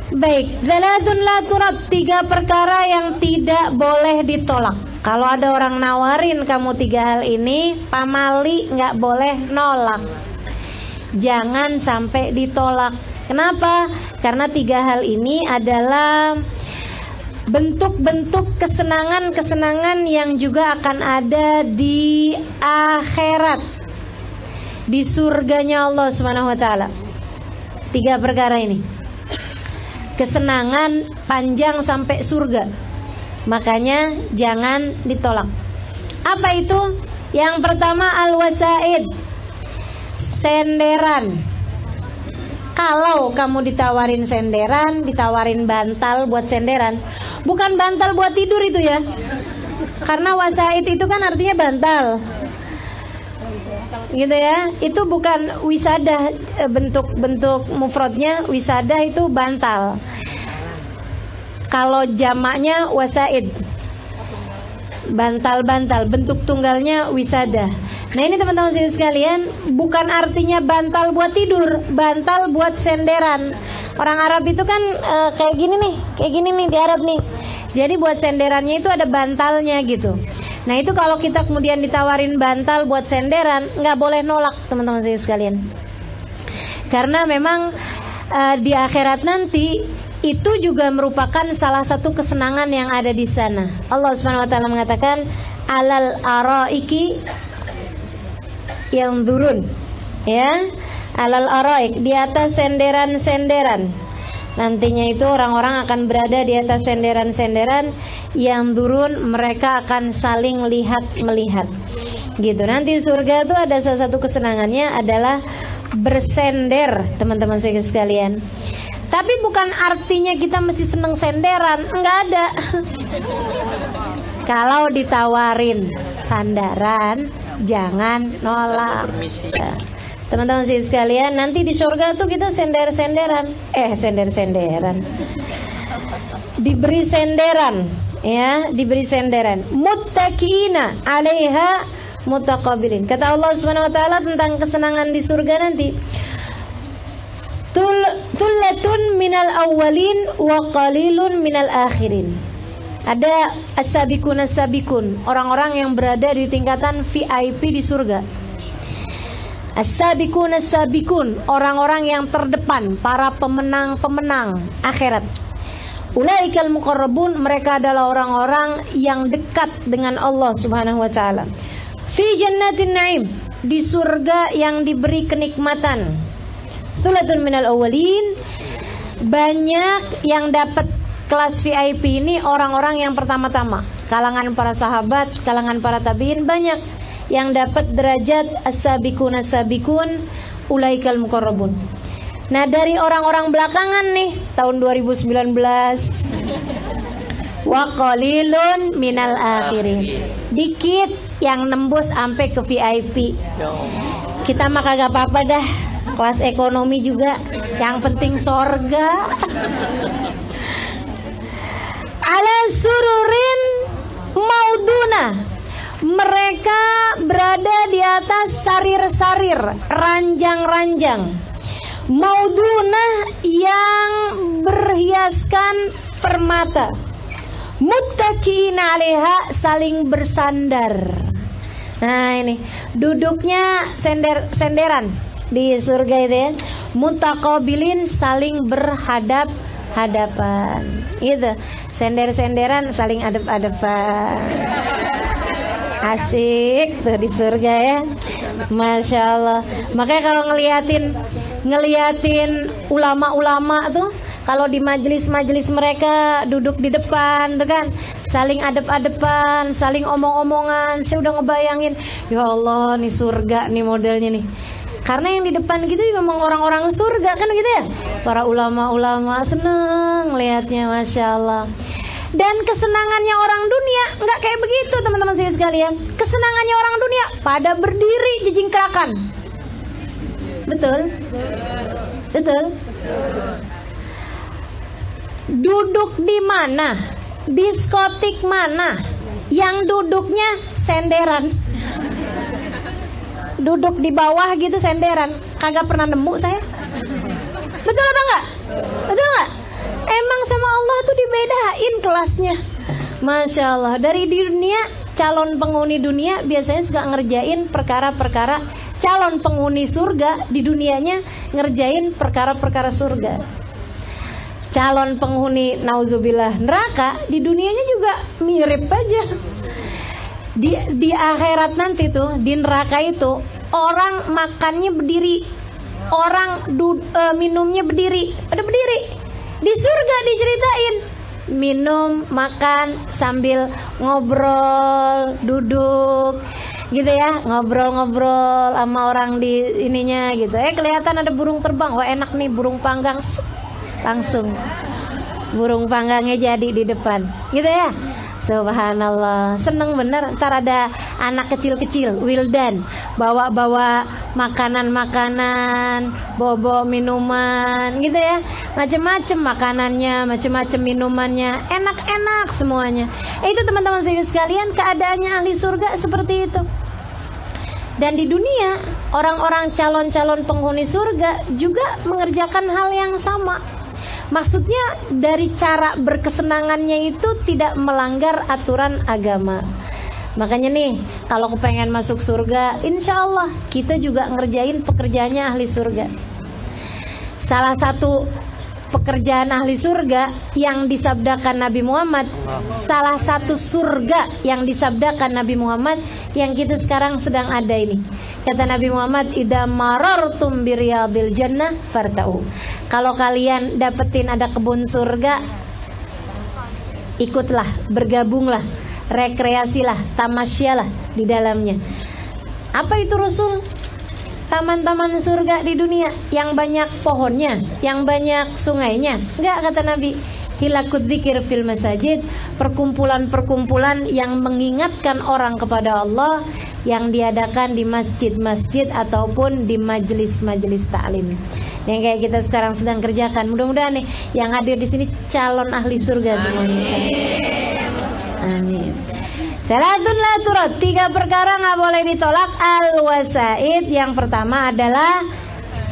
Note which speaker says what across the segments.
Speaker 1: Baik, zalatun la turab, 3 perkara yang tidak boleh ditolak. Kalau ada orang nawarin kamu 3 hal ini, pamali nggak boleh nolak. Jangan sampai ditolak. Kenapa? Karena 3 hal ini adalah bentuk-bentuk kesenangan-kesenangan yang juga akan ada di akhirat, di surganya Allah Subhanahu wa taala. 3 perkara ini. Kesenangan panjang sampai surga. Makanya jangan ditolak. Apa itu? Yang pertama al-wasaid, senderan. Kalau kamu ditawarin senderan, ditawarin bantal buat senderan, bukan bantal buat tidur itu ya. Karena wasaid itu kan artinya bantal, gitu ya. Itu bukan wisada, bentuk mufradnya wisada itu bantal. Kalau jamaknya wasaid, bantal-bantal, bentuk tunggalnya wisada. Nah ini teman-teman sekalian, bukan artinya bantal buat tidur, bantal buat senderan. Orang Arab itu kan kayak gini nih di Arab nih. Jadi buat senderannya itu ada bantalnya gitu. Nah itu kalau kita kemudian ditawarin bantal buat senderan, nggak boleh nolak teman-teman sekalian. Karena memang di akhirat nanti itu juga merupakan salah satu kesenangan yang ada di sana. Allah Subhanahu wa taala mengatakan alal araiki yang turun, ya, alal araik, di atas senderan-senderan. Nantinya itu orang-orang akan berada di atas senderan-senderan yang turun, mereka akan saling lihat melihat. Gitu. Nanti surga itu ada salah satu kesenangannya adalah bersender, teman-teman sekalian. Tapi bukan artinya kita mesti seneng senderan, enggak ada. Kalau ditawarin sandaran, jangan nolak. Teman-teman sekalian, nanti di surga tuh kita sender-senderan. Diberi senderan, ya, diberi senderan. Muttaqina 'alaiha mutaqabilin. Kata Allah Subhanahu wa taala tentang kesenangan di surga nanti. Tullatun minal awwalin wa qalilun minal akhirin. Ada as-sabiqun as-sabiqun, orang-orang yang berada di tingkatan VIP di surga. As-sabiqun as-sabiqun, orang-orang yang terdepan, para pemenang-pemenang akhirat. Ulaikal muqarrabun, mereka adalah orang-orang yang dekat dengan Allah Subhanahu wa taala. Fi jannatin na'im, di surga yang diberi kenikmatan. Thulatun minal awwalin, banyak yang dapat kelas VIP ini orang-orang yang pertama-tama, kalangan para sahabat, kalangan para tabi'in, banyak yang dapat derajat as-sabiqun as-sabiqun ulaikal muqarrabun. Nah dari orang-orang belakangan nih tahun 2019 wa qalilun minal akhirin, dikit yang nembus sampai ke VIP. Kita mah kagak apa-apa dah, kelas ekonomi juga, yang penting sorga. Ala sururin mauduna, mereka berada di atas sarir-sarir, ranjang-ranjang. Mauduna yang berhiaskan permata. Muttaqina 'alaiha, saling bersandar. Nah ini duduknya senderan di surga itu ya. Mutaqabilin, saling berhadap-hadapan. Itu sender-senderan saling adep-adepan. Asik tuh di surga ya. Masya Allah. Makanya kalau ngeliatin ulama-ulama tuh, kalau di majelis-majelis mereka duduk di depan tuh kan, saling adep-adepan, saling omong-omongan. Saya udah ngebayangin, ya Allah nih surga nih modelnya nih. Karena yang di depan gitu ngomong orang-orang surga kan gitu ya. Para ulama-ulama seneng lihatnya, Masya Allah. Dan kesenangannya orang dunia nggak kayak begitu teman-teman sekalian. Kesenangannya orang dunia pada berdiri jingkrakan. Betul? Betul? Duduk di mana? Diskotik mana? Yang duduknya senderan. Duduk di bawah gitu senderan. Kagak pernah nemu saya. Betul apa enggak? Betul enggak? kelasnya. Masya Allah. Dari di dunia, calon penghuni dunia biasanya suka ngerjain perkara-perkara calon penghuni surga. Di dunianya ngerjain perkara-perkara surga. Calon penghuni nauzubillah neraka, di dunianya juga mirip aja. Di akhirat nanti tuh, di neraka itu orang makannya berdiri, orang minumnya berdiri, pada berdiri. Di surga diceritain minum, makan sambil ngobrol, duduk gitu ya, ngobrol-ngobrol sama orang di ininya gitu. Kelihatan ada burung terbang, wah enak nih burung panggang, langsung burung panggangnya jadi di depan gitu ya. Subhanallah, seneng bener. Ntar ada anak kecil-kecil, wildan, bawa-bawa makanan-makanan, bawa minuman gitu ya, macem-macem makanannya, macem-macem minumannya, enak-enak semuanya. Itu teman-teman sekalian, keadaannya ahli surga seperti itu. Dan di dunia, orang-orang calon-calon penghuni surga juga mengerjakan hal yang sama. Maksudnya dari cara berkesenangannya itu tidak melanggar aturan agama. Makanya nih, kalau kepengen masuk surga, insya Allah kita juga ngerjain pekerjaannya ahli surga. Salah satu pekerjaan ahli surga yang disabdakan Nabi Muhammad, salah satu surga yang disabdakan Nabi Muhammad yang kita sekarang sedang ada ini. Kata Nabi Muhammad, idza marartum biriyadil jannah fartau. Kalau kalian dapetin ada kebun surga, ikutlah, bergabunglah, rekreasilah, tamasyalah di dalamnya. Apa itu Rasul? Taman-taman surga di dunia yang banyak pohonnya, yang banyak sungainya. Enggak, kata Nabi. Hilakut dzikir fil masajid, perkumpulan-perkumpulan yang mengingatkan orang kepada Allah yang diadakan di masjid-masjid ataupun di majelis-majelis taklim. Yang kayak kita sekarang sedang kerjakan. Mudah-mudahan nih yang hadir di sini calon ahli surga semuanya. Amin. Salatun la turad, 3 perkara nggak boleh ditolak. Al-wasaid, yang pertama adalah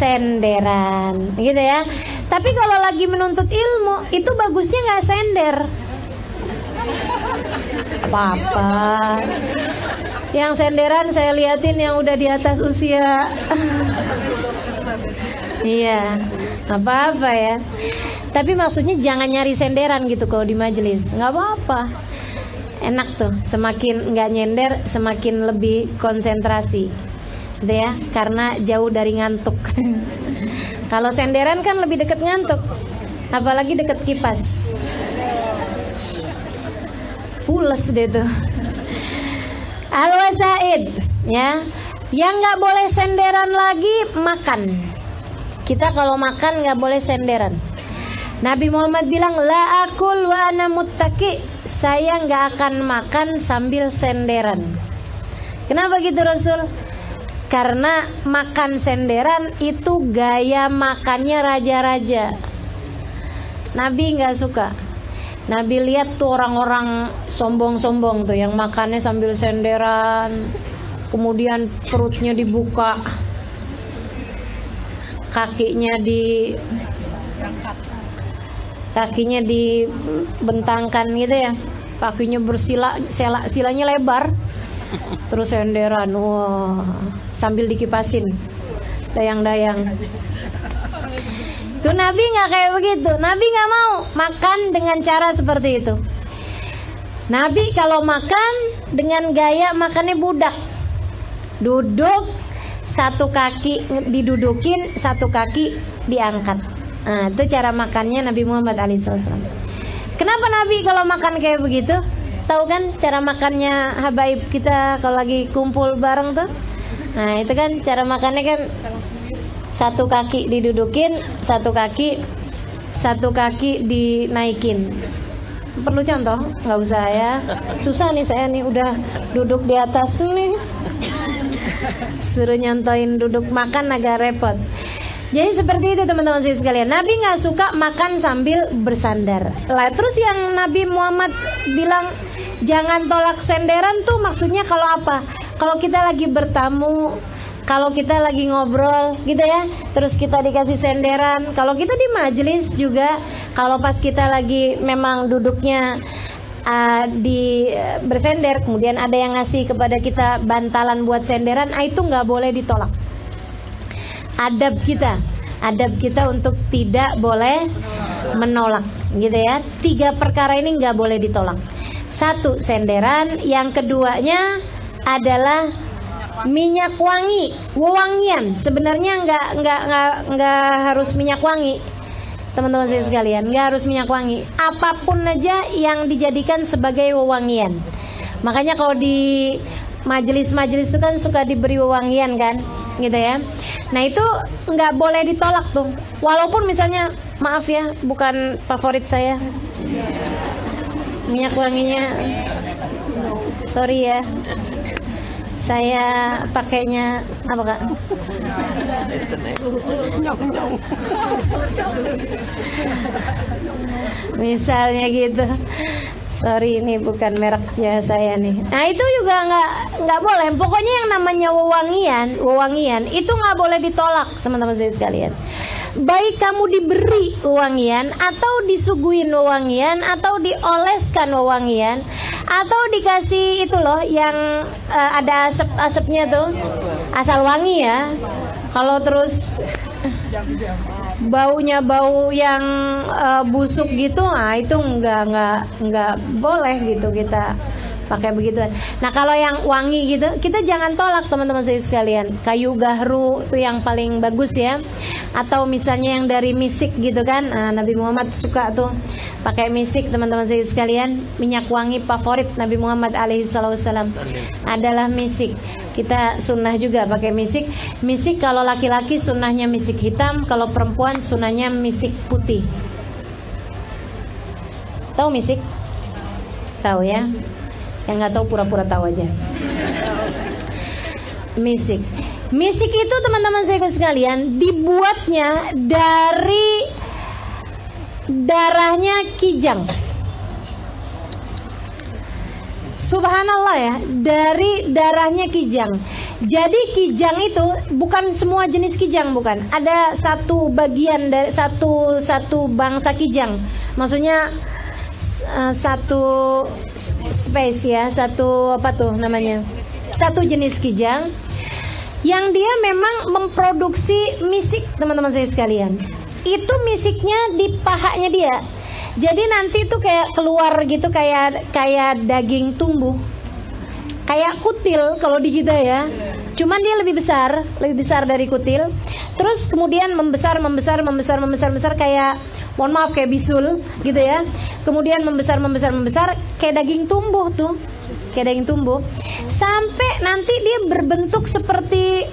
Speaker 1: senderan, gitu ya. Tapi kalau lagi menuntut ilmu, itu bagusnya nggak sender. Apa-apa. Yang senderan saya liatin yang udah di atas usia. Iya, apa-apa ya. Tapi maksudnya jangan nyari senderan gitu kalau di majelis. Nggak apa-apa. Enak tuh, semakin nggak nyender, semakin lebih konsentrasi, gitu ya, karena jauh dari ngantuk. Kalau senderan kan lebih dekat ngantuk, apalagi dekat kipas, pules deh tuh. Al-wasaid, ya, yang nggak boleh senderan lagi makan. Kita kalau makan nggak boleh senderan. Nabi Muhammad bilang, la akul wa ana muttaqi. Saya nggak akan makan sambil senderan. Kenapa gitu Rasul? Karena makan senderan itu gaya makannya raja-raja. Nabi nggak suka. Nabi lihat tuh orang-orang sombong-sombong tuh yang makannya sambil senderan, kemudian perutnya dibuka, kakinya dibentangkan gitu ya, kakinya bersila, silanya lebar, terus senderan, wah, sambil dikipasin, dayang-dayang. Tuh Nabi nggak kayak begitu. Nabi nggak mau makan dengan cara seperti itu. Nabi kalau makan dengan gaya makannya budak, duduk, satu kaki didudukin, satu kaki diangkat. Nah, itu cara makannya Nabi Muhammad SAW. Kenapa Nabi kalau makan kayak begitu? Tahu kan cara makannya habaib kita kalau lagi kumpul bareng tuh? Nah, itu kan cara makannya kan satu kaki didudukin, satu kaki dinaikin. Perlu contoh? Nggak usah ya. Susah nih saya nih udah duduk di atas nih. Suruh nyontoin duduk makan agak repot. Jadi seperti itu teman-teman sekalian. Nabi nggak suka makan sambil bersandar. Lah terus yang Nabi Muhammad bilang jangan tolak senderan tuh maksudnya kalau apa? Kalau kita lagi bertamu, kalau kita lagi ngobrol gitu ya, terus kita dikasih senderan. Kalau kita di majelis juga, kalau pas kita lagi memang duduknya bersender, kemudian ada yang ngasih kepada kita bantalan buat senderan, itu nggak boleh ditolak. Adab kita untuk tidak boleh menolak, gitu ya. 3 perkara ini nggak boleh ditolak. 1, senderan. Yang keduanya adalah minyak wangi, wewangian. Sebenarnya nggak harus minyak wangi, teman-teman saya sekalian, nggak harus minyak wangi. Apapun aja yang dijadikan sebagai wewangian. Makanya kalau di majelis-majelis itu kan suka diberi wewangian kan, gitu ya. Nah itu nggak boleh ditolak tuh. Walaupun misalnya, maaf ya, bukan favorit saya minyak wanginya, sorry ya, saya pakainya apa kak? Misalnya gitu. Sorry, ini bukan mereknya saya nih. Nah itu juga nggak boleh. Pokoknya yang namanya wewangian itu nggak boleh ditolak, teman-teman saya sekalian. Baik kamu diberi wewangian, atau disuguhin wewangian, atau dioleskan wewangian, atau dikasih itu loh yang ada asap-asapnya tuh, asal wangi ya. Kalau terus baunya bau yang busuk gitu, nah itu nggak boleh gitu kita pakai begituan. Nah kalau yang wangi gitu kita jangan tolak, teman-teman saya sekalian. Kayu gahru itu yang paling bagus ya. Atau misalnya yang dari misik gitu kan, Nabi Muhammad suka tuh pakai misik, teman-teman saya sekalian. Minyak wangi favorit Nabi Muhammad alaihissalam adalah misik. Kita sunnah juga pakai misik. Misik kalau laki-laki sunnahnya misik hitam, kalau perempuan sunnahnya misik putih. Tahu misik? Tahu ya? Yang nggak tahu pura-pura tahu aja. Misik itu teman-teman saya sekalian dibuatnya dari darahnya kijang. Subhanallah ya, dari darahnya kijang. Jadi kijang itu bukan semua jenis kijang, bukan. Ada satu bagian dari satu bangsa kijang. Maksudnya satu space ya, satu apa tuh namanya? Satu jenis kijang yang dia memang memproduksi misik, teman-teman saya sekalian. Itu misiknya di pahanya dia. Jadi nanti tuh kayak keluar gitu, kayak daging tumbuh, kayak kutil kalau di kita ya. Cuman dia lebih besar dari kutil. Terus kemudian membesar kayak, mohon maaf, kayak bisul gitu ya. Kemudian membesar kayak daging tumbuh tuh, kayak daging tumbuh. Sampai nanti dia berbentuk seperti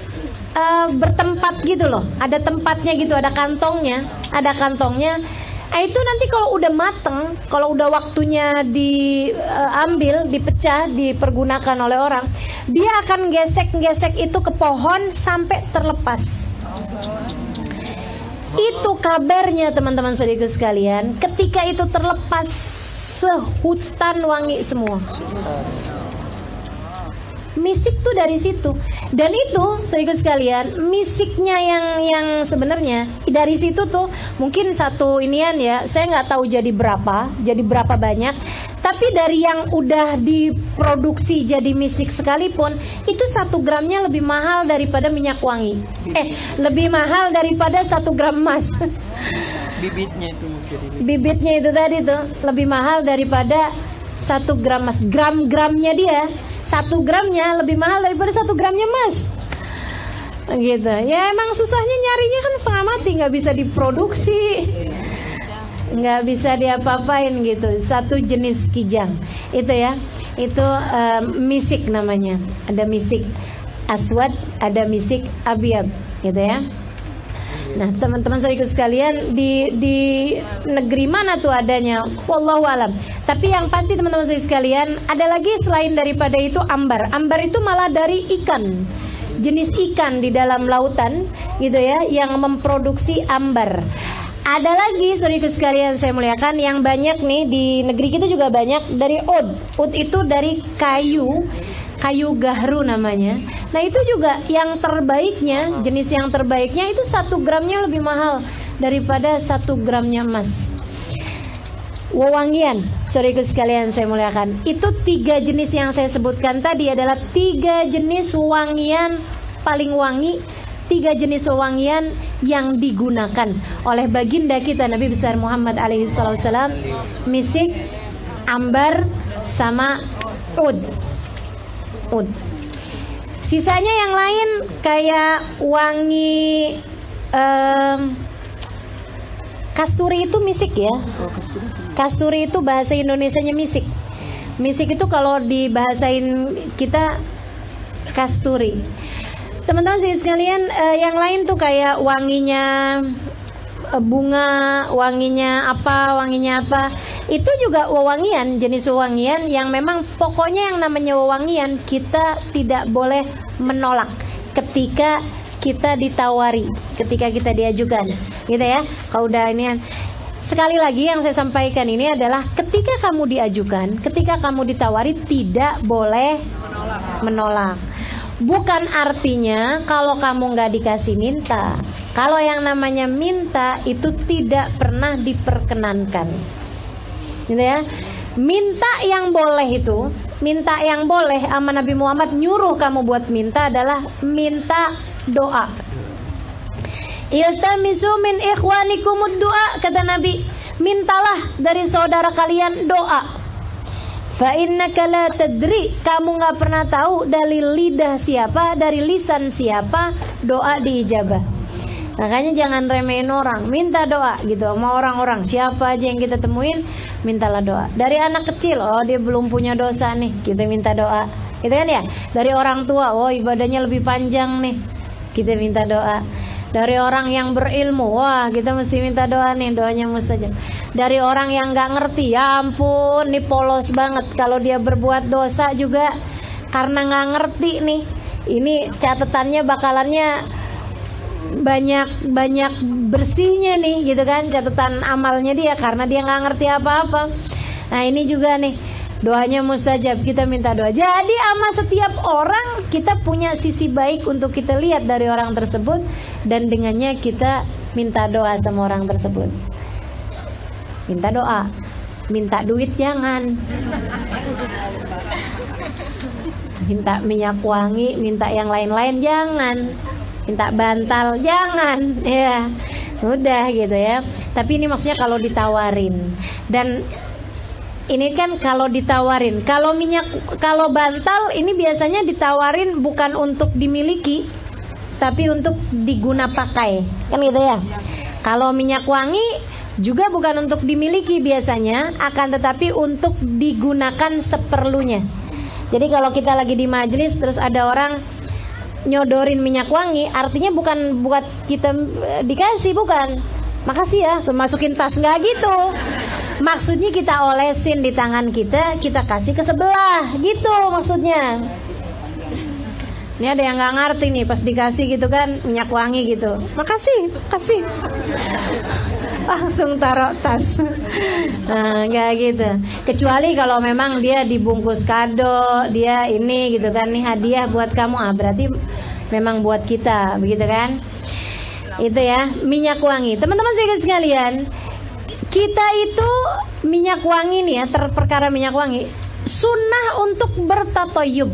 Speaker 1: bertempat gitu loh. Ada tempatnya gitu, ada kantongnya. Nah itu nanti kalau udah mateng, kalau udah waktunya diambil, dipecah, dipergunakan oleh orang, dia akan gesek itu ke pohon sampai terlepas. Itu kabarnya teman-teman saudaraku sekalian, ketika itu terlepas, sehutan wangi semua. Misik tuh dari situ. Dan itu saudaraku sekalian, misiknya yang sebenarnya dari situ tuh mungkin satu inian ya, saya nggak tahu jadi berapa banyak. Tapi dari yang udah diproduksi jadi misik sekalipun, itu 1 gramnya lebih mahal daripada minyak wangi. Lebih mahal daripada 1 gram emas. Bibitnya itu tadi tuh lebih mahal daripada 1 gram emas. Gram-gramnya dia, 1 gramnya lebih mahal daripada 1 gramnya emas. Gitu. Ya emang susahnya nyarinya kan setengah mati, nggak bisa diproduksi, nggak bisa diapa-apain gitu. Satu jenis kijang itu ya, itu misik namanya. Ada misik aswad, ada misik abyad gitu ya. Nah teman-teman saya ikut sekalian, di negeri mana tuh adanya, wallahu alam. Tapi yang pasti teman-teman saya sekalian, ada lagi selain daripada itu ambar. Ambar itu malah dari ikan, jenis ikan di dalam lautan gitu ya, yang memproduksi ambar. Ada lagi saudaraku sekalian saya muliakan, yang banyak nih di negeri kita juga banyak, dari ud. Ud itu dari kayu gahru namanya. Nah itu juga yang terbaiknya, jenis yang terbaiknya itu 1 gramnya lebih mahal daripada 1 gramnya emas. Wewangian, Saudaraku sekalian saya muliakan, itu 3 jenis yang saya sebutkan tadi adalah 3 jenis wangian paling wangi, 3 jenis wangian yang digunakan oleh baginda kita Nabi besar Muhammad alaihi wasallam, misik, ambar, sama ud. Sisanya yang lain kayak wangi kasturi itu misik ya. Kasturi itu bahasa Indonesianya misik. Misik itu kalau dibahasain kita kasturi. Teman-teman sekalian, yang lain tuh kayak wanginya bunga, wanginya apa. Itu juga wewangian, jenis wewangian yang memang pokoknya yang namanya wewangian kita tidak boleh menolak ketika kita ditawari, ketika kita diajukan, gitu ya. Kalau udah ini kan, sekali lagi yang saya sampaikan ini adalah ketika kamu diajukan, ketika kamu ditawari tidak boleh menolak. Bukan artinya kalau kamu nggak dikasih minta. Kalau yang namanya minta itu tidak pernah diperkenankan, gitu ya. Minta yang boleh itu, minta yang boleh sama Nabi Muhammad nyuruh kamu buat minta adalah minta doa. Iltamisu min ikhwanikumud doa, kata Nabi, mintalah dari saudara kalian doa. Fa innaka la tadri, kamu nggak pernah tahu dari lidah siapa, dari lisan siapa doa diijabah. Makanya jangan remehin orang, minta doa gitu sama orang-orang. Siapa aja yang kita temuin, mintalah doa. Dari anak kecil, oh dia belum punya dosa nih, kita minta doa, gitu kan ya. Dari orang tua, oh ibadahnya lebih panjang nih, kita minta doa. Dari orang yang berilmu, wah kita mesti minta doa nih, doanya mustajab. Dari orang yang nggak ngerti, ya ampun, nih polos banget. Kalau dia berbuat dosa juga karena nggak ngerti nih, ini catatannya bakalannya banyak bersihnya nih, gitu kan, catatan amalnya dia karena dia nggak ngerti apa-apa. Nah ini juga nih, doanya mustajab, kita minta doa. Jadi sama setiap orang kita punya sisi baik untuk kita lihat dari orang tersebut, dan dengannya kita minta doa sama orang tersebut. Minta doa, minta duit jangan. Minta minyak wangi, minta yang lain-lain jangan. Minta bantal jangan, ya udah gitu ya. Tapi ini maksudnya kalau ditawarin. Dan ini kan kalau ditawarin, kalau minyak, kalau bantal ini biasanya ditawarin bukan untuk dimiliki, tapi untuk diguna pakai, kan gitu ya. Kalau minyak wangi juga bukan untuk dimiliki biasanya, akan tetapi untuk digunakan seperlunya. Jadi kalau kita lagi di majelis terus ada orang nyodorin minyak wangi, artinya bukan buat kita dikasih, bukan. Makasih ya, masukin tas, nggak gitu. Maksudnya kita olesin di tangan kita, kita kasih ke sebelah, gitu maksudnya. Ini ada yang nggak ngerti nih, pas dikasih gitu kan minyak wangi gitu, makasih, kasih, langsung taruh tas. Nah, nggak gitu. Kecuali kalau memang dia dibungkus kado, dia ini gitu kan, nih hadiah buat kamu, berarti memang buat kita, begitu kan? Itu ya, minyak wangi. Teman-teman sekalian, kita itu minyak wangi nih ya, perkara minyak wangi, sunnah untuk bertatoyub.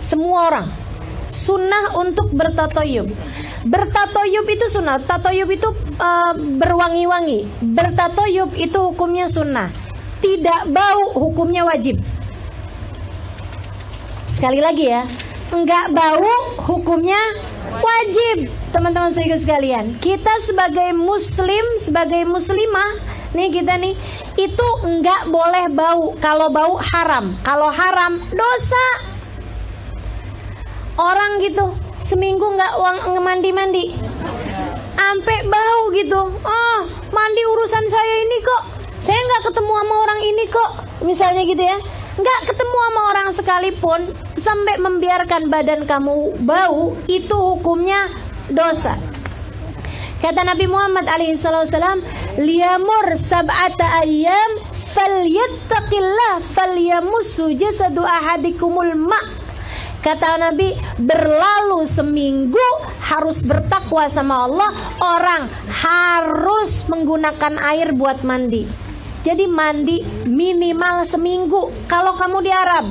Speaker 1: Semua orang sunnah untuk bertatoyub. Bertatoyub itu sunnah. Tatoyub itu berwangi-wangi. Bertatoyub itu hukumnya sunnah. Tidak bau hukumnya wajib. Sekali lagi ya, enggak bau hukumnya wajib. Teman-teman sekalian, kita sebagai muslim, sebagai muslimah nih, kita nih itu enggak boleh bau. Kalau bau haram. Kalau haram dosa. Orang gitu seminggu nggak mandi-mandi, ampe bau gitu. Oh, mandi urusan saya ini kok, saya nggak ketemu sama orang ini kok, misalnya gitu ya. Nggak ketemu sama orang sekalipun, sampai membiarkan badan kamu bau, itu hukumnya dosa. Kata Nabi Muhammad alaihissalam, liyamur sab'ata ayyam falyattaqillah falyamussu jasadu ahadikumul ma'. Kata Nabi, berlalu seminggu harus bertakwa sama Allah. Orang harus menggunakan air buat mandi. Jadi mandi minimal seminggu kalau kamu di Arab.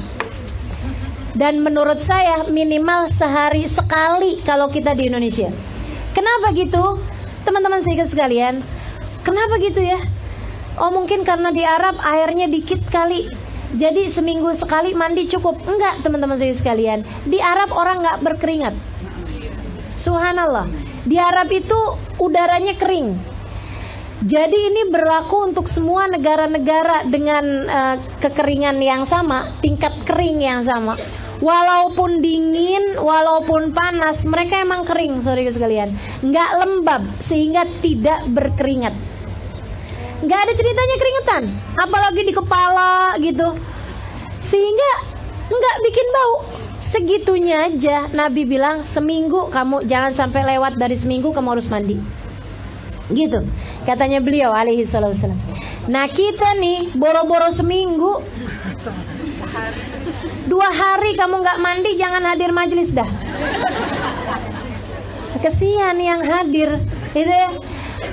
Speaker 1: Dan menurut saya minimal sehari sekali kalau kita di Indonesia. Kenapa gitu? Teman-teman sekalian, kenapa gitu ya? Oh mungkin karena di Arab airnya dikit kali, jadi seminggu sekali mandi cukup. Enggak teman-teman sekalian, di Arab orang nggak berkeringat. Subhanallah, di Arab itu udaranya kering. Jadi ini berlaku untuk semua negara-negara dengan kekeringan yang sama, tingkat kering yang sama. Walaupun dingin, walaupun panas, mereka emang kering, sorry sekalian. Nggak lembab, sehingga tidak berkeringat. Nggak ada ceritanya keringetan, apalagi di kepala gitu. Sehingga nggak bikin bau. Segitunya aja, Nabi bilang seminggu kamu jangan sampai lewat dari seminggu kamu harus mandi. Gitu, katanya beliau alaihi salatu wasallam. Nah kita nih boro-boro seminggu, 2 hari kamu nggak mandi, jangan hadir majelis dah. Kesian yang hadir, itu ya.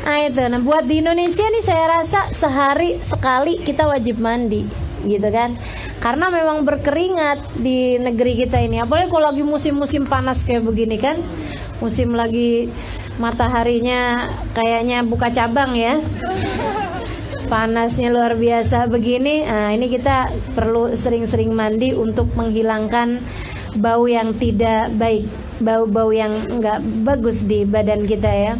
Speaker 1: Nah itu, nah buat di Indonesia nih saya rasa sehari sekali kita wajib mandi, gitu kan? Karena memang berkeringat di negeri kita ini. Apalagi kalau lagi musim-musim panas kayak begini kan, musim lagi mataharinya kayaknya buka cabang ya. Panasnya luar biasa begini. Nah, ini kita perlu sering-sering mandi untuk menghilangkan bau yang tidak baik, bau-bau yang enggak bagus di badan kita ya.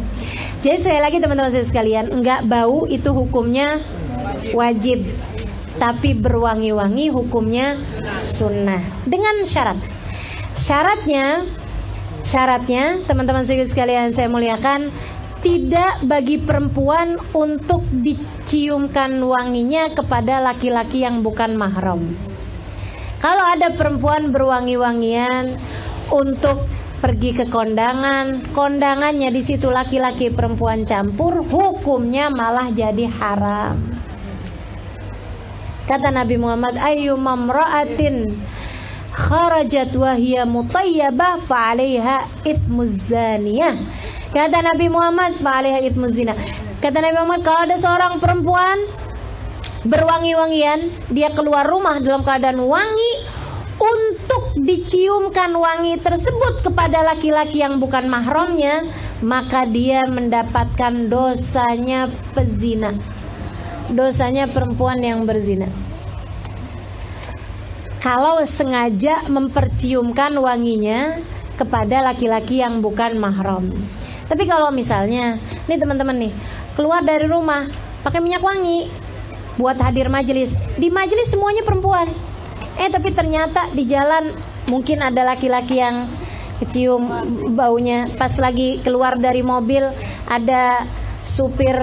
Speaker 1: Jadi sekali lagi teman-teman sekalian, enggak bau itu hukumnya wajib, tapi berwangi-wangi hukumnya sunnah dengan syarat. Syaratnya teman-teman sekalian saya muliakan, tidak bagi perempuan untuk diciumkan wanginya kepada laki-laki yang bukan mahram. Kalau ada perempuan berwangi-wangian untuk pergi ke kondangan, kondangannya di situ laki-laki perempuan campur, hukumnya malah jadi haram. Kata Nabi Muhammad, ayyuma imra'atin kharajat wa hiya mutayyibah fa 'alaiha ithmuz zaniyah. Kata Nabi Muhammad, fa 'alaiha ithmuz zina. Kata Nabi Muhammad, kalau ada seorang perempuan berwangi-wangian, dia keluar rumah dalam keadaan wangi, untuk diciumkan wangi tersebut kepada laki-laki yang bukan mahramnya, maka dia mendapatkan dosanya pezina, dosanya perempuan yang berzina. Kalau sengaja memperciumkan wanginya kepada laki-laki yang bukan mahram. Tapi kalau misalnya, nih teman-teman nih, keluar dari rumah pakai minyak wangi buat hadir majelis, di majelis semuanya perempuan. Tapi ternyata di jalan mungkin ada laki-laki yang kecium baunya. Pas lagi keluar dari mobil ada supir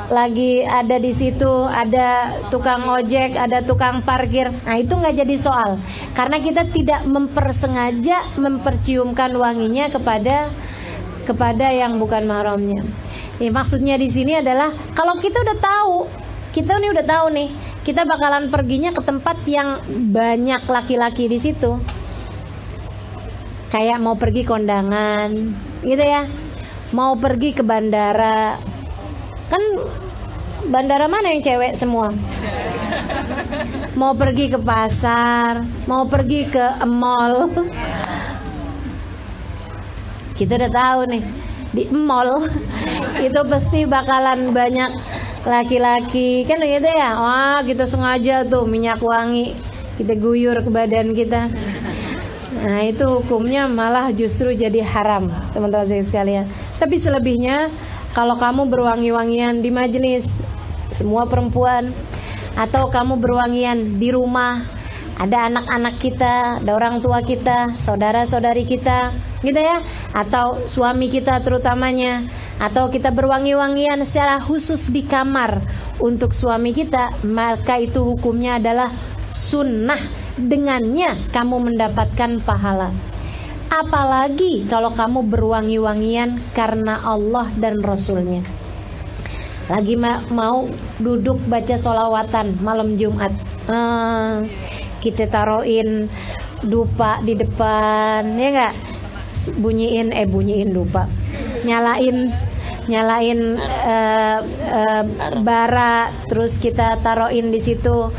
Speaker 1: lagi ada di situ, ada tukang ojek, ada tukang parkir. Nah itu nggak jadi soal, karena kita tidak mempersengaja memperciumkan wanginya kepada yang bukan mahramnya. Maksudnya di sini adalah kalau kita udah tahu, kita bakalan perginya ke tempat yang banyak laki-laki di situ, kayak mau pergi kondangan, gitu ya, mau pergi ke bandara. Kan bandara mana yang cewek semua? Mau pergi ke pasar, mau pergi ke mall. Kita udah tahu nih, di mall itu pasti bakalan banyak laki-laki, kan gitu ya. Wah, kita sengaja tuh minyak wangi kita guyur ke badan kita. Nah, itu hukumnya malah justru jadi haram, teman-teman sekalian. Tapi selebihnya, kalau kamu berwangi-wangian di majelis semua perempuan, atau kamu berwangian di rumah, ada anak-anak kita, ada orang tua kita, saudara-saudari kita, gitu ya, atau suami kita terutamanya, atau kita berwangi-wangian secara khusus di kamar untuk suami kita, maka itu hukumnya adalah sunnah. Dengannya kamu mendapatkan pahala. Apalagi kalau kamu berwangi-wangian karena Allah dan Rasulnya. Lagi mau duduk baca sholawatan malam Jumat, kita taruhin dupa di depan, ya nggak? Bunyiin dupa, nyalain nyalain bara, terus kita taruhin di situ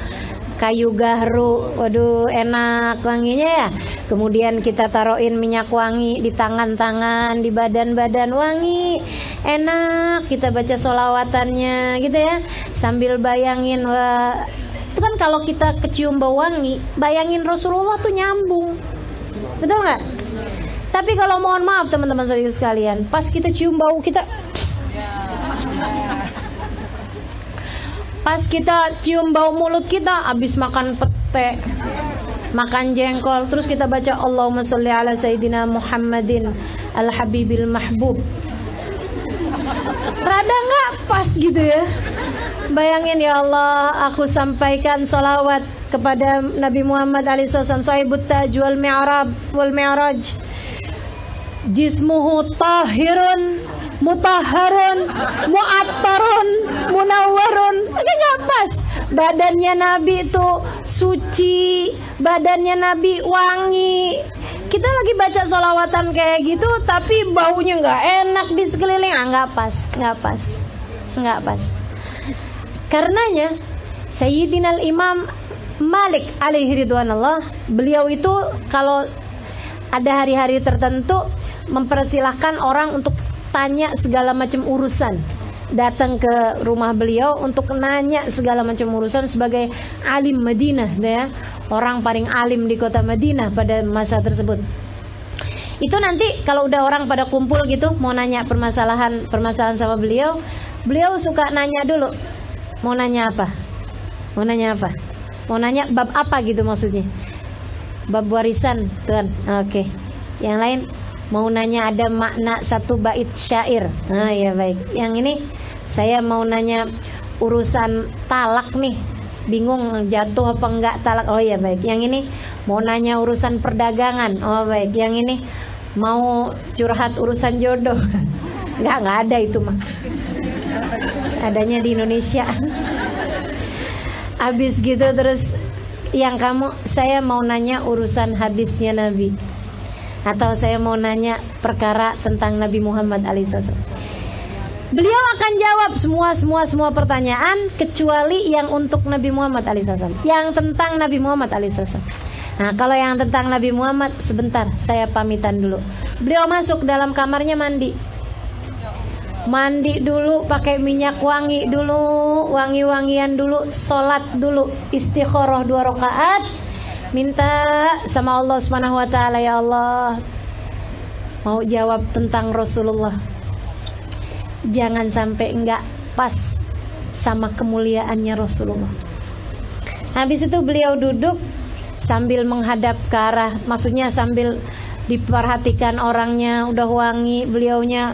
Speaker 1: kayu gahru, waduh enak wanginya ya. Kemudian kita taruhin minyak wangi di tangan-tangan, di badan-badan, wangi, enak. Kita baca sholawatannya gitu ya, sambil bayangin, wah, itu kan kalau kita kecium bau wangi, bayangin Rasulullah tuh nyambung, betul nggak? Tapi kalau mohon maaf teman-teman saudara sekalian, pas kita cium bau kita, pas kita cium bau mulut kita, habis makan pete, makan jengkol, terus kita baca Allahumma sholli ala Sayyidina Muhammadin al-Habibil Mahbub, rada nggak pas gitu ya. Bayangin, ya Allah, aku sampaikan sholawat kepada Nabi Muhammad alaihissalam, sahibut taj wal mi'raj, jismuhu tahirun mutahharun mu'attarun munawwarun. Ini nggak pas. Badannya Nabi itu suci, badannya Nabi wangi. Kita lagi baca sholawatan kayak gitu, tapi baunya nggak enak di sekeliling. Nggak pas. Karenanya Sayyidina Imam Malik alaihi ridwanullah, beliau itu kalau ada hari-hari tertentu mempersilahkan orang untuk tanya segala macam urusan, datang ke rumah beliau untuk nanya segala macam urusan sebagai alim Madinah ya, orang paling alim di kota Madinah pada masa tersebut. Itu nanti kalau udah orang pada kumpul gitu mau nanya permasalahan sama beliau, beliau suka nanya dulu, mau nanya apa? Mau nanya bab apa gitu maksudnya? Bab warisan, Tuhan. Oke. Yang lain mau nanya ada makna satu bait syair. Nah, ya baik. Yang ini saya mau nanya urusan talak nih. Bingung jatuh apa enggak talak. Oh ya baik. Yang ini mau nanya urusan perdagangan. Oh baik. Yang ini mau curhat urusan jodoh. Enggak ada itu mah. Adanya di Indonesia. Habis gitu terus yang saya mau nanya urusan hadisnya Nabi, atau saya mau nanya perkara tentang Nabi Muhammad alaihissalam. Beliau akan jawab semua pertanyaan kecuali yang untuk Nabi Muhammad alaihissalam, yang tentang Nabi Muhammad alaihissalam. Nah, kalau yang tentang Nabi Muhammad, sebentar saya pamitan dulu. Beliau masuk dalam kamarnya mandi dulu, pakai minyak wangi dulu, wangi-wangian dulu, sholat dulu, istikharah 2 rakaat, minta sama Allah Subhanahu wa taala, ya Allah, mau jawab tentang Rasulullah, jangan sampai enggak pas sama kemuliaannya Rasulullah. Habis itu beliau duduk sambil menghadap ke arah, maksudnya sambil diperhatikan orangnya, udah wangi, beliaunya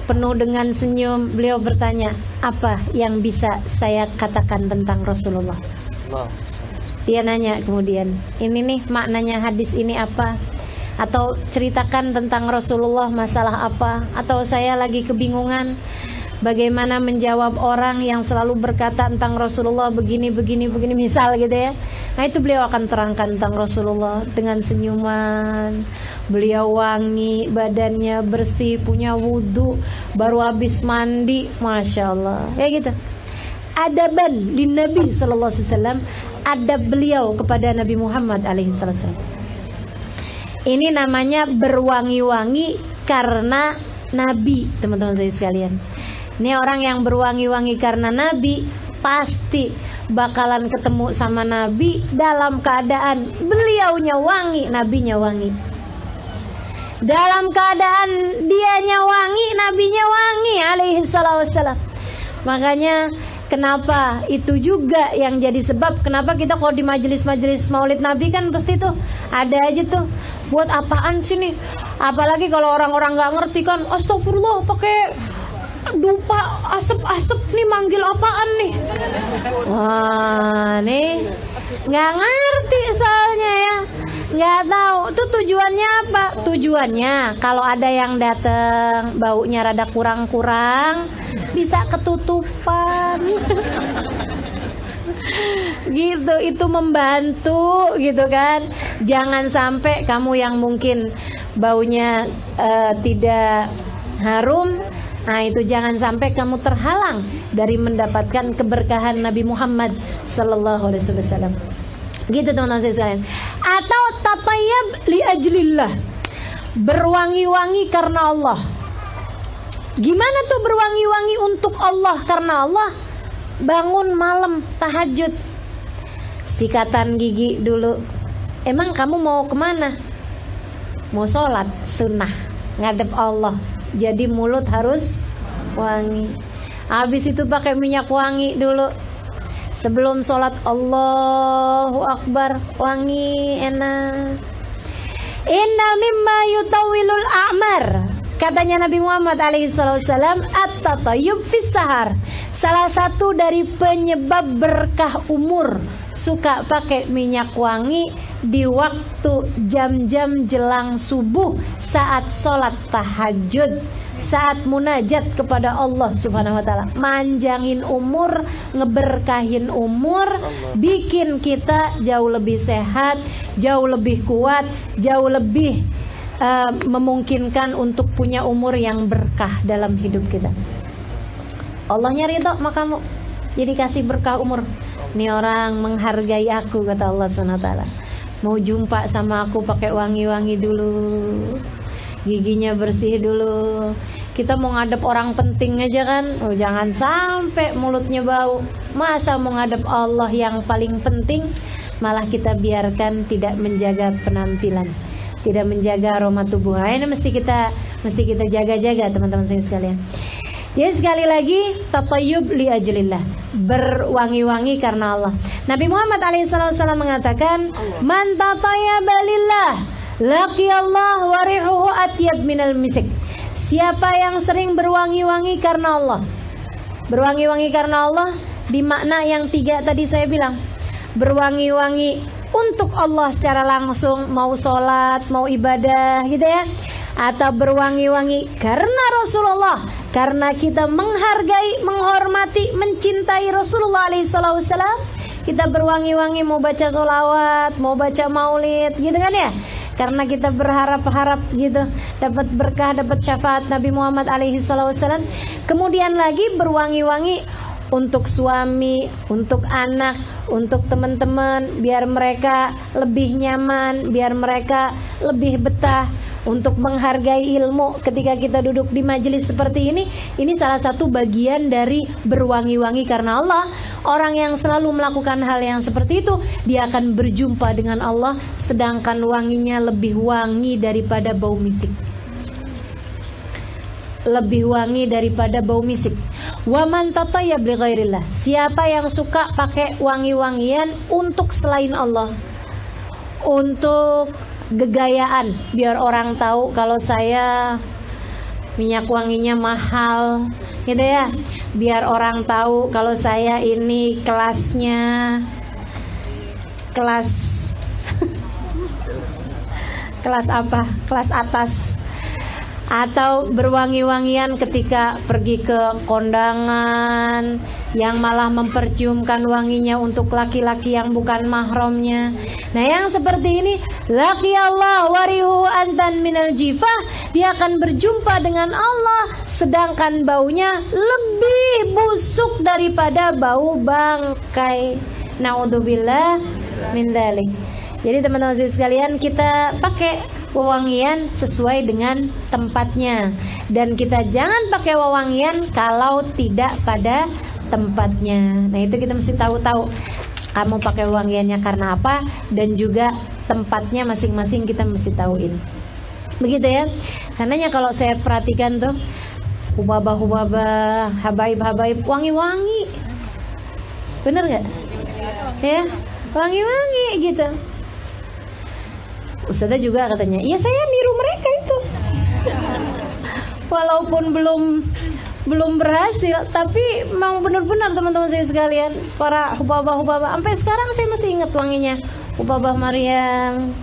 Speaker 1: penuh dengan senyum. Beliau bertanya, apa yang bisa saya katakan tentang Rasulullah? Dia nanya kemudian, ini nih maknanya hadis ini apa? Atau ceritakan tentang Rasulullah masalah apa? Atau saya lagi kebingungan bagaimana menjawab orang yang selalu berkata tentang Rasulullah begini misal gitu ya. Nah itu beliau akan terangkan tentang Rasulullah dengan senyuman. Beliau wangi, badannya bersih, punya wudu, baru habis mandi, masya Allah. Ya gitu. Adaban di Nabi Sallallahu Alaihi Wasallam, adab beliau kepada Nabi Muhammad Alaihi Wasallam. Ini namanya berwangi-wangi karena Nabi, teman-teman saya sekalian. Ini orang yang berwangi-wangi karena Nabi pasti bakalan ketemu sama Nabi dalam keadaan beliaunya wangi, Nabinya wangi. Dalam keadaan dianya wangi, Nabinya wangi alaihi salatu wassalam. Makanya kenapa itu juga yang jadi sebab kenapa kita kalau di majelis-majelis Maulid Nabi kan pasti tuh ada aja tuh, buat apaan sih nih? Apalagi kalau orang-orang nggak ngerti kan, astagfirullah pakai dupa asap-asap nih, manggil apaan nih? Wah, nih nggak ngerti soalnya ya, nggak tahu tuh tujuannya apa. Tujuannya kalau ada yang datang baunya rada kurang-kurang bisa ketutupan. Gitu, itu membantu gitu kan. Jangan sampai kamu yang mungkin baunya tidak harum Nah itu jangan sampai kamu terhalang dari mendapatkan keberkahan Nabi Muhammad sallallahu alaihi wasallam. Gitu teman-teman sekalian. Atau tatayyab li ajlillah, berwangi-wangi karena Allah. Gimana tuh berwangi-wangi untuk Allah? Karena Allah. Bangun malam tahajud, sikatan gigi dulu. Emang kamu mau kemana? Mau sholat sunnah, ngadep Allah. Jadi mulut harus wangi. Habis itu pakai minyak wangi dulu. Sebelum sholat Allahu Akbar, wangi enak. Inna mimma yutawilul a'mar, katanya Nabi Muhammad alaihissalam, at-tatayyub fis sahar. Salah satu dari penyebab berkah umur, suka pakai minyak wangi di waktu jam-jam jelang subuh, saat sholat tahajud, saat munajat kepada Allah subhanahu wa ta'ala. Manjangin umur, ngeberkahin umur, bikin kita jauh lebih sehat, jauh lebih kuat, jauh lebih memungkinkan untuk punya umur yang berkah dalam hidup kita. Allahnya ridho sama kamu, jadi kasih berkah umur. Ini orang menghargai aku, kata Allah subhanahu wa ta'ala. Mau jumpa sama aku pakai wangi-wangi dulu, giginya bersih dulu. Kita mau ngadep orang penting aja kan, jangan sampai mulutnya bau. Masa mau ngadep Allah yang paling penting, malah kita biarkan tidak menjaga penampilan, tidak menjaga aroma tubuh. Nah, ini mesti kita jaga-jaga teman-teman sekalian. Jadi sekali lagi, tatayyub li ajlillah, berwangi-wangi karena Allah. Nabi Muhammad alaihissalam mengatakan, man tatayyaba lillah laqi Allah wa rihuhu atyab minal misik. Siapa yang sering berwangi-wangi karena Allah, berwangi-wangi karena Allah di makna yang 3 tadi saya bilang. Berwangi-wangi untuk Allah secara langsung, mau sholat, mau ibadah gitu ya. Atau berwangi-wangi karena Rasulullah, karena kita menghargai, menghormati, mencintai Rasulullah SAW. Kita berwangi-wangi mau baca sholawat, mau baca maulid gitu kan ya. Karena kita berharap-harap gitu dapat berkah, dapat syafaat Nabi Muhammad SAW. Kemudian lagi berwangi-wangi untuk suami, untuk anak, untuk teman-teman, biar mereka lebih nyaman, biar mereka lebih betah. Untuk menghargai ilmu ketika kita duduk di majelis seperti ini salah satu bagian dari berwangi-wangi karena Allah. Orang yang selalu melakukan hal yang seperti itu, dia akan berjumpa dengan Allah, sedangkan wanginya lebih wangi daripada bau misik. Lebih wangi daripada bau misik. Wa man tatayyab li ghairillah, siapa yang suka pakai wangi-wangian untuk selain Allah, untuk gegayaan, biar orang tahu kalau saya minyak wanginya mahal gitu ya, biar orang tahu kalau saya ini kelasnya kelas kelas apa, kelas atas. Atau berwangi-wangian ketika pergi ke kondangan, yang malah memperciumkan wanginya untuk laki-laki yang bukan mahramnya. Nah yang seperti ini, laqi Allah warihu antan minal jifah, dia akan berjumpa dengan Allah sedangkan baunya lebih busuk daripada bau bangkai. Naudzubillah min dzalik. Jadi teman-teman sekalian, kita pakai wewangian sesuai dengan tempatnya, dan kita jangan pakai wewangian kalau tidak pada tempatnya. Nah itu kita mesti tahu kamu pakai wewangiannya karena apa, dan juga tempatnya masing-masing kita mesti tahuin. Begitu ya. Karenanya kalau saya perhatikan tuh hubabah-hubabah, habaib-habaib, wangi-wangi, bener nggak? Ya, wangi-wangi gitu. Ustazah juga katanya, iya saya niru mereka itu. Walaupun belum berhasil, tapi mau benar-benar teman-teman saya sekalian, para hubabah-hubabah, sampai sekarang saya masih ingat wanginya hubabah Maryam.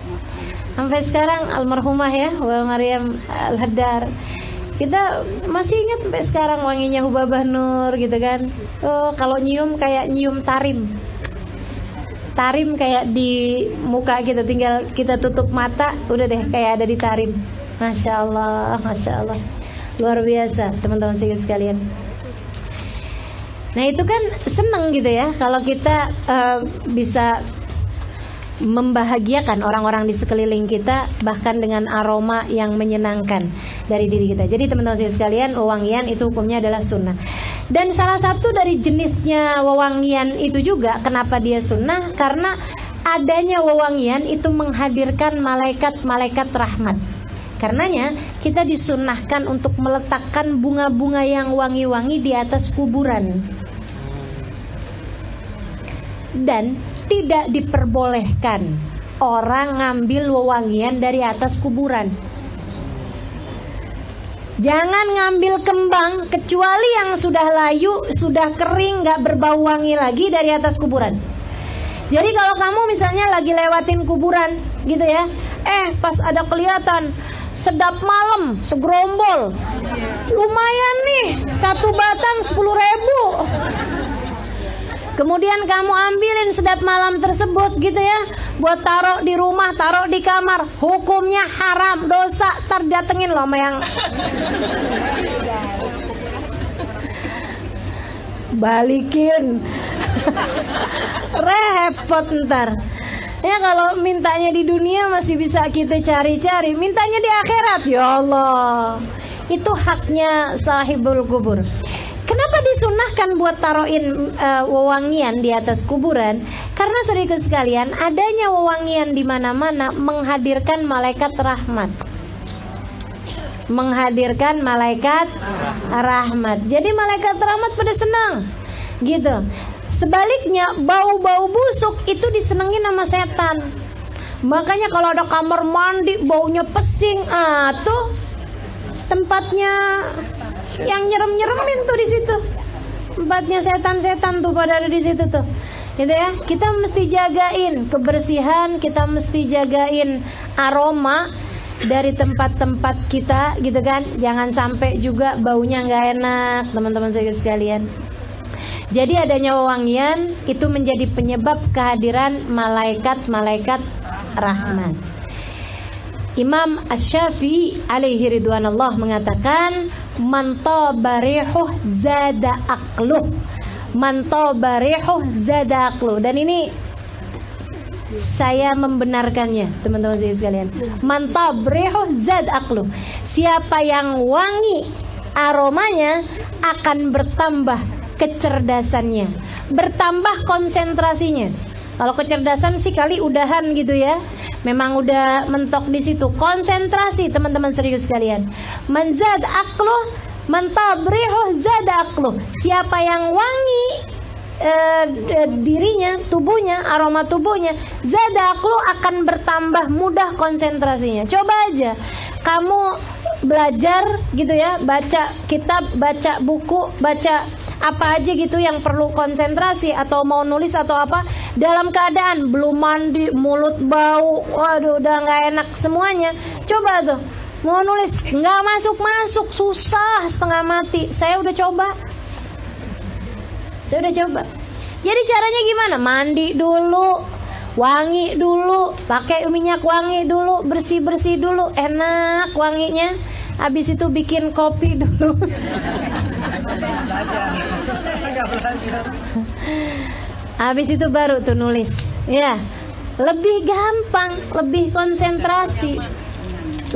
Speaker 1: Sampai sekarang almarhumah ya, Hubabah Maryam Al-Haddar. Kita masih ingat sampai sekarang wanginya hubabah Nur gitu kan. Oh, kalau nyium kayak nyium tarim. Tarim kayak di muka kita, tinggal kita tutup mata, udah deh kayak ada di tarim. Masya Allah, Masya Allah. Luar biasa teman-teman sekalian. Nah itu kan seneng gitu ya kalau kita bisa membahagiakan orang-orang di sekeliling kita, bahkan dengan aroma yang menyenangkan dari diri kita. Jadi teman-teman sekalian, wewangian itu hukumnya adalah sunnah. Dan salah satu dari jenisnya wewangian itu juga kenapa dia sunnah, karena adanya wewangian itu menghadirkan malaikat-malaikat rahmat. Karenanya kita disunnahkan untuk meletakkan bunga-bunga yang wangi-wangi di atas kuburan. Dan tidak diperbolehkan orang ngambil wewangian dari atas kuburan. Jangan ngambil kembang kecuali yang sudah layu, sudah kering, gak berbau wangi lagi dari atas kuburan. Jadi kalau kamu misalnya lagi lewatin kuburan gitu ya, pas ada kelihatan sedap malam segerombol, lumayan nih, satu batang 10.000. Kemudian kamu ambilin sedap malam tersebut gitu ya, buat taruh di rumah, taruh di kamar. Hukumnya haram, dosa. Ntar datengin loh sama yang balikin. Repot ntar. Ya kalau mintanya di dunia masih bisa kita cari-cari, mintanya di akhirat, ya Allah. Itu haknya sahibul kubur. Kenapa disunahkan buat taruhin wewangian di atas kuburan? Karena saudara sekalian, adanya wewangian di mana-mana menghadirkan malaikat rahmat. Menghadirkan malaikat rahmat. Jadi malaikat rahmat pada senang. Gitu. Sebaliknya, bau-bau busuk itu disenengin sama setan. Makanya kalau ada kamar mandi baunya pesing, tuh tempatnya yang nyerem-nyeremin tuh di situ. Tempatnya setan-setan tuh pada ada di situ tuh. Gitu ya. Kita mesti jagain kebersihan, kita mesti jagain aroma dari tempat-tempat kita, gitu kan. Jangan sampai juga baunya nggak enak, teman-teman sekalian. Jadi adanya wewangian itu menjadi penyebab kehadiran malaikat-malaikat rahmat. Imam Asy-Syafi'i alaihi ridwanullah mengatakan, man tabarihuh zada aqluh. Man tabarihuh zada aqluh. Dan ini saya membenarkannya, teman-teman sekalian. Man tabarihuh zad aqluh. Siapa yang wangi aromanya akan bertambah kecerdasannya, bertambah konsentrasinya. Kalau kecerdasan sih kali udahan gitu ya. Memang udah mentok di situ. Konsentrasi teman-teman serius sekalian. Manzad aqluh, mantabrihu zad aqluh. Siapa yang wangi dirinya, tubuhnya, aroma tubuhnya, zad aqluh akan bertambah mudah konsentrasinya. Coba aja kamu belajar gitu ya, baca kitab, baca buku, baca apa aja gitu yang perlu konsentrasi atau mau nulis atau apa, dalam keadaan belum mandi, mulut bau, waduh udah nggak enak semuanya. Coba tuh mau nulis nggak masuk, susah setengah mati. Saya udah coba. Jadi caranya gimana? Mandi dulu, wangi dulu, pakai minyak wangi dulu, bersih dulu, enak wanginya. Habis itu bikin kopi dulu. Habis itu baru tuh nulis. Ya, lebih gampang, lebih konsentrasi,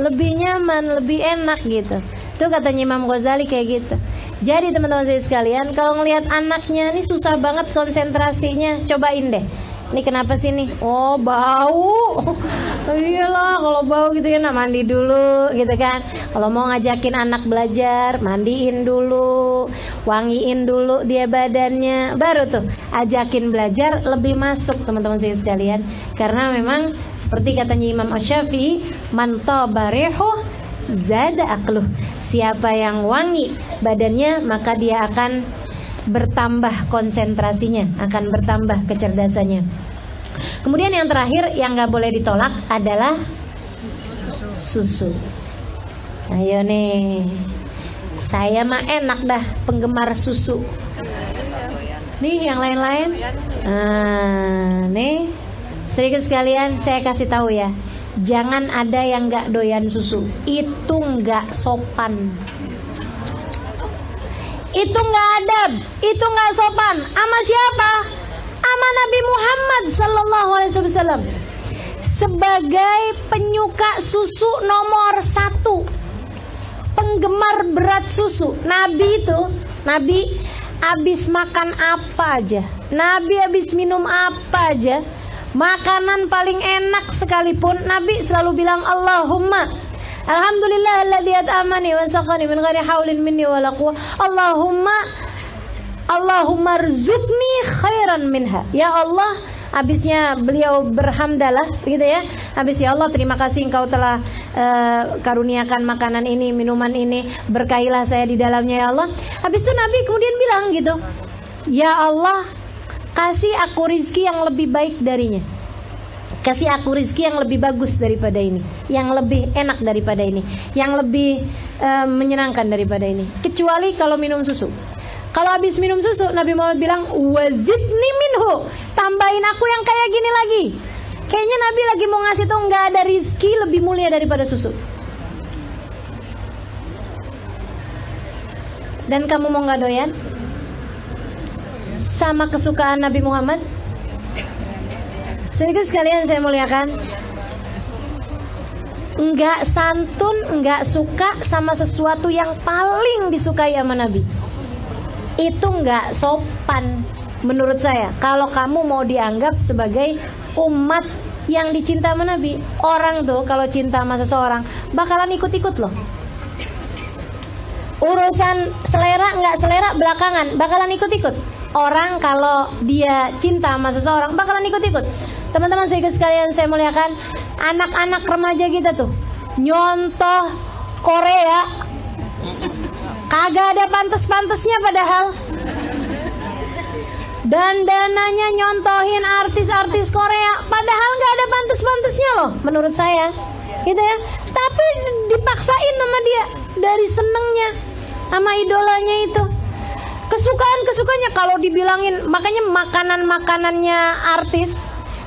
Speaker 1: lebih nyaman, lebih enak gitu. Itu katanya Imam Ghazali kayak gitu. Jadi teman-teman saya sekalian, kalau ngelihat anaknya ini susah banget konsentrasinya, cobain deh. Ini kenapa sih nih? Oh bau. Iyalah kalau bau gitu ya, mandi dulu gitu kan. Kalau mau ngajakin anak belajar, mandiin dulu, wangiin dulu dia badannya, baru tuh ajakin belajar lebih masuk teman-teman saya sekalian. Karena memang seperti katanya Imam Asy-Syafi'i, man tabarihu zada aqluh. Siapa yang wangi badannya maka dia akan bertambah konsentrasinya, akan bertambah kecerdasannya. Kemudian yang terakhir yang nggak boleh ditolak adalah susu. Ayo nih, saya mah enak dah penggemar susu. Nih yang lain-lain, nih sedikit sekalian saya kasih tahu ya, jangan ada yang nggak doyan susu. Itu nggak sopan. Itu nggak adab, itu nggak sopan. Sama siapa? Sama Nabi Muhammad sallallahu alaihi wasallam. Sebagai penyuka susu nomor 1, penggemar berat susu. Nabi itu, Nabi habis makan apa aja, Nabi habis minum apa aja, makanan paling enak sekalipun, Nabi selalu bilang Allahumma alhamdulillahilladzi at'amani wa saqani min ghairi haulin minni wala quwwah. Allahumma rzuqni khairan minha. Ya Allah, habisnya beliau berhamdalah gitu ya. Habis, ya Allah terima kasih engkau telah karuniakan makanan ini, minuman ini, berkahilah saya di dalamnya ya Allah. Habis itu Nabi kemudian bilang gitu, ya Allah kasih aku rizki yang lebih baik darinya, kasih aku rizki yang lebih bagus daripada ini, yang lebih enak daripada ini, yang lebih menyenangkan daripada ini. Kecuali kalau minum susu. Kalau habis minum susu, Nabi Muhammad bilang wazidni minhu, tambahin aku yang kayak gini lagi. Kayaknya Nabi lagi mau ngasih tau nggak ada rizki lebih mulia daripada susu. Dan kamu mau nggak doyan sama kesukaan Nabi Muhammad? Sehingga sekalian saya muliakan, nggak santun, nggak suka sama sesuatu yang paling disukai sama Nabi, itu nggak sopan menurut saya. Kalau kamu mau dianggap sebagai umat yang dicinta sama Nabi, orang tuh kalau cinta sama seseorang bakalan ikut-ikut loh. Urusan selera nggak selera belakangan, bakalan ikut-ikut. Orang kalau dia cinta sama seseorang bakalan ikut-ikut. Teman-teman sekalian saya muliakan, anak-anak remaja kita tuh nyontoh Korea, kagak ada pantes-pantesnya padahal. Dandananya nyontohin artis-artis Korea, padahal nggak ada pantes-pantesnya loh menurut saya, gitu ya. Tapi dipaksain sama dia dari senengnya sama idolanya itu. Kesukaannya kalau dibilangin, makanya makanan-makanannya artis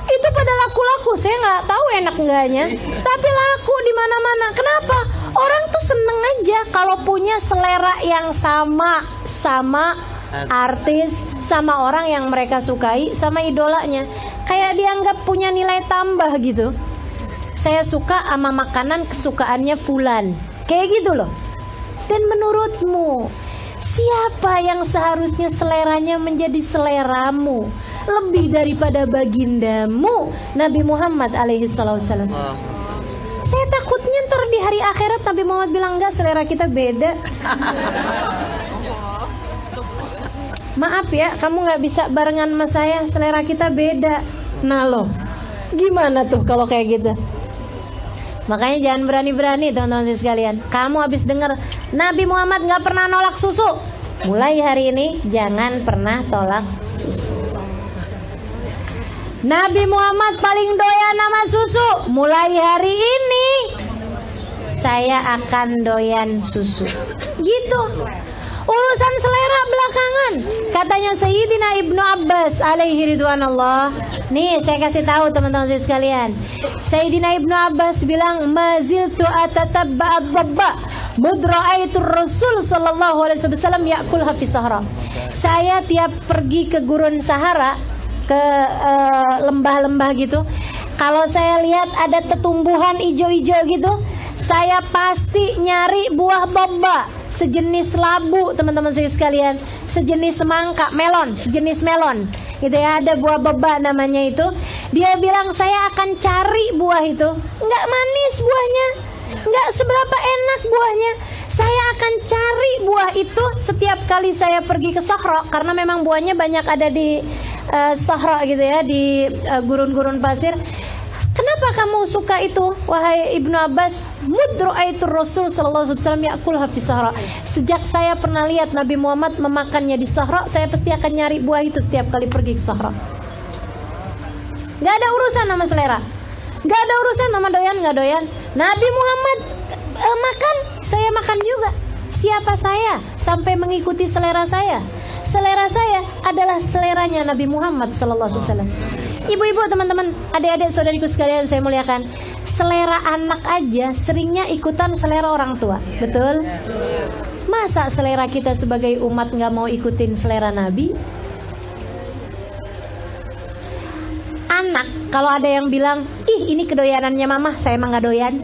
Speaker 1: itu pada laku-laku. Saya nggak tahu enak enggaknya, tapi laku di mana-mana. Kenapa? Orang tuh seneng aja kalau punya selera yang sama artis, sama orang yang mereka sukai, sama idolanya. Kayak dianggap punya nilai tambah gitu. Saya suka sama makanan kesukaannya fulan, kayak gitu loh. Dan menurutmu, siapa yang seharusnya seleranya menjadi seleramu lebih daripada bagindamu Nabi Muhammad alaihi wasallam? Saya takutnya ntar di hari akhirat Nabi Muhammad bilang enggak, selera kita beda. Maaf ya, kamu nggak bisa barengan sama saya, selera kita beda. Nah loh, gimana tuh kalau kayak gitu? Makanya jangan berani-berani teman-teman sekalian. Kamu habis dengar Nabi Muhammad nggak pernah nolak susu, mulai hari ini jangan pernah tolak susu. Nabi Muhammad paling doyan sama susu, mulai hari ini saya akan doyan susu. Gitu. Urusan selera belakangan. Katanya Sayyidina Ibnu Abbas alaihi ridwanullah. Nih saya kasih tahu teman-teman sekalian. Sayyidina Ibnu Abbas bilang, maziltu atatabba ad-dabba mudra'aitu Rasul sallallahu alaihi wasallam ya'kulha fi sahara. Saya tiap pergi ke gurun Sahara, ke lembah-lembah gitu, kalau saya lihat ada tetumbuhan ijo-ijo gitu, saya pasti nyari buah babba, sejenis labu teman-teman sekalian, sejenis semangka, melon, sejenis melon gitu ya, ada buah babba namanya itu. Dia bilang saya akan cari buah itu, nggak manis buahnya, nggak seberapa enak buahnya, saya akan cari buah itu setiap kali saya pergi ke Sahra, karena memang buahnya banyak ada di Sahra gitu ya, di gurun-gurun pasir. Kenapa kamu suka itu, wahai Ibnu Abbas? Mudra'aitu Rasul sallallahu alaihi wasallam ya'kulha fi Sahra. Sejak saya pernah lihat Nabi Muhammad memakannya di Sahra, saya pasti akan nyari buah itu setiap kali pergi ke Sahra. Gak ada urusan sama selera, gak ada urusan sama doyan gak doyan. Nabi Muhammad makan, saya makan juga. Siapa saya sampai mengikuti selera saya? Selera saya adalah seleranya Nabi Muhammad sallallahu alaihi wasallam. Ibu-ibu, teman-teman, adik-adik, saudariku sekalian saya muliakan, selera anak aja seringnya ikutan selera orang tua. Betul? Masa selera kita sebagai umat gak mau ikutin selera Nabi? Anak, kalau ada yang bilang, ih ini kedoyanannya mama, saya emang gak doyan.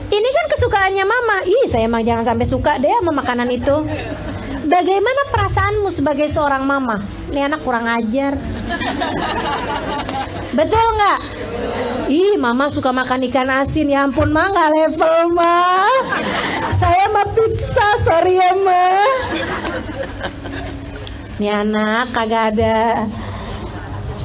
Speaker 1: Ini kan kesukaannya mama, ih saya emang jangan sampai suka deh sama makanan itu. Bagaimana perasaanmu sebagai seorang mama? Ini anak kurang ajar. Betul gak? Ih mama suka makan ikan asin, ya ampun ma, gak level ma. Saya mah pizza, sorry ya ma. Ini anak kagak ada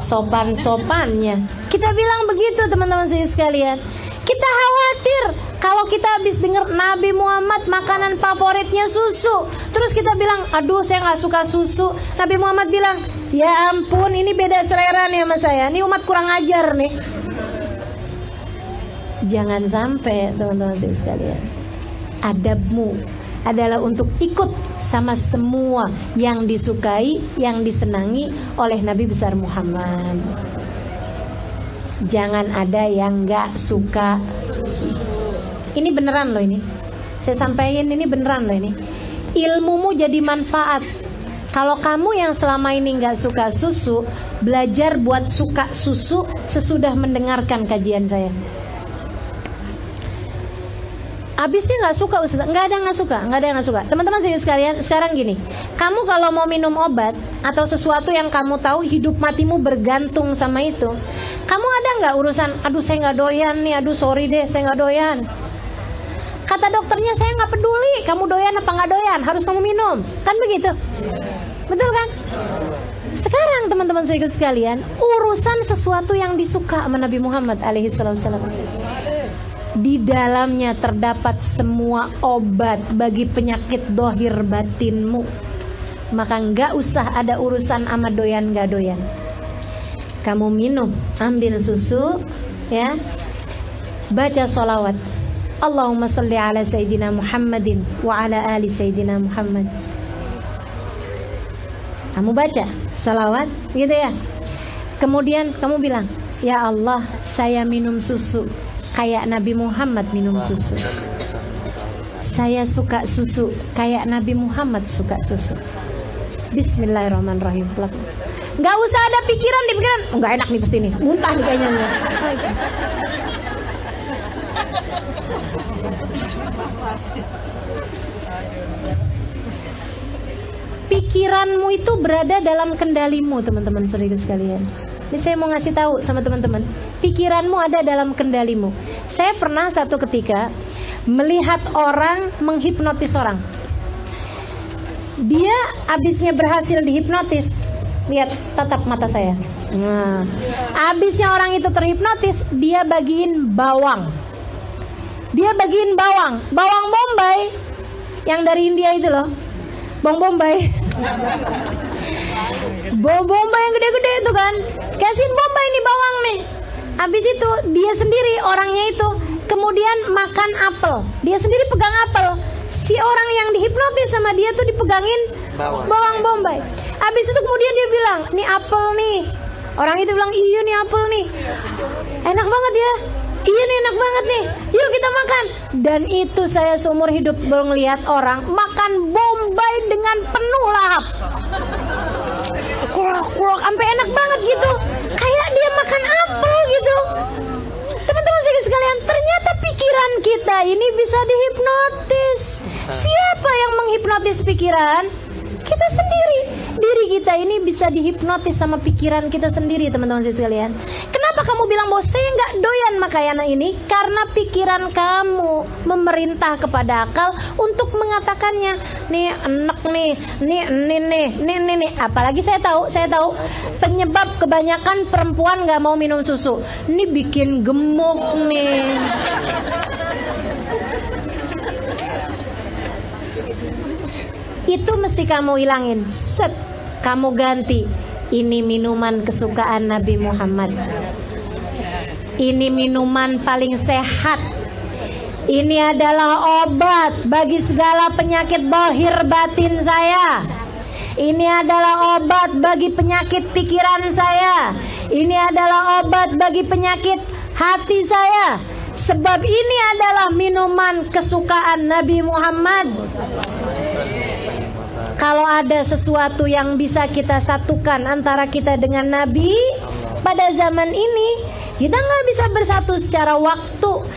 Speaker 1: sopan-sopannya. Kita bilang begitu teman-teman sekalian. Kita khawatir kalau kita habis dengar Nabi Muhammad makanan favoritnya susu, terus kita bilang, aduh saya gak suka susu. Nabi Muhammad bilang, ya ampun ini beda selera nih sama saya, ini umat kurang ajar nih. Jangan sampai teman-teman sekalian. Adabmu adalah untuk ikut sama semua yang disukai, yang disenangi oleh Nabi besar Muhammad. Jangan ada yang gak suka susu. Ini beneran loh ini. Saya sampaikan ini beneran loh ini. Ilmumu jadi manfaat. Kalau kamu yang selama ini gak suka susu, belajar buat suka susu sesudah mendengarkan kajian saya. Abisnya nggak suka Ustaz, nggak ada yang nggak suka. Teman-teman sekalian, sekarang gini, kamu kalau mau minum obat atau sesuatu yang kamu tahu hidup matimu bergantung sama itu, kamu ada nggak urusan, aduh saya nggak doyan nih, aduh sorry deh saya nggak doyan. Kata dokternya saya nggak peduli, kamu doyan apa nggak doyan, harus kamu minum, kan begitu? Betul kan? Sekarang teman-teman sekalian, urusan sesuatu yang disuka sama Nabi Muhammad alaihissalam, di dalamnya terdapat semua obat bagi penyakit dohir batinmu. Maka nggak usah ada urusan sama doyan nggak doyan. Kamu minum, ambil susu, ya, baca sholawat. Allahumma salli ala Sayyidina Muhammadin wa ala ali Sayyidina Muhammad. Kamu baca sholawat, gitu ya. Kemudian kamu bilang, ya Allah, saya minum susu kayak Nabi Muhammad minum susu. Saya suka susu kayak Nabi Muhammad suka susu. Bismillahirrahmanirrahim. Gak usah ada pikiran di pikiran, nggak enak nih pasti nih, muntah nih kayaknya. Pikiranmu itu berada dalam kendalimu teman-teman saudara sekalian. Ini saya mau ngasih tahu sama teman-teman, pikiranmu ada dalam kendalimu. Saya pernah satu ketika melihat orang menghipnotis orang. Dia abisnya berhasil dihipnotis. Lihat tatap mata saya. Nah, abisnya orang itu terhipnotis, dia bagiin bawang. Bawang bombay yang dari India itu loh. Bawang bombay. Bawang bombay yang gede-gede itu kan. Kasihin bombay nih bawang nih. Habis itu dia sendiri orangnya itu kemudian makan apel. Dia sendiri pegang apel. Si orang yang dihipnotis sama dia tuh dipegangin bawang bombay. Habis itu kemudian dia bilang, "Nih apel nih." Orang itu bilang, "Iya nih apel nih. Enak banget ya." "Iya nih enak banget nih. Yuk kita makan." Dan itu saya seumur hidup belum lihat orang makan bombay dengan penuh lahap. Kurang sampai enak banget gitu. Kayak dia makan apel gitu. Teman-teman sekalian, ternyata pikiran kita ini bisa dihipnotis. Siapa yang menghipnotis pikiran? Kita sendiri. Diri kita ini bisa dihipnotis sama pikiran kita sendiri, teman-teman sekalian. Kenapa kamu bilang bahwa saya nggak doyan makayana ini? Karena pikiran kamu memerintah kepada akal untuk mengatakannya. Nih enak nih, nih. Apalagi saya tahu penyebab kebanyakan perempuan nggak mau minum susu. Ini bikin gemuk nih. Itu mesti kamu hilangin. Set, kamu ganti. Ini minuman kesukaan Nabi Muhammad. Ini minuman paling sehat. Ini adalah obat bagi segala penyakit zahir batin saya. Ini adalah obat bagi penyakit pikiran saya. Ini adalah obat bagi penyakit hati saya. Sebab ini adalah minuman kesukaan Nabi Muhammad. Kalau ada sesuatu yang bisa kita satukan antara kita dengan Nabi pada zaman ini, kita nggak bisa bersatu secara waktu,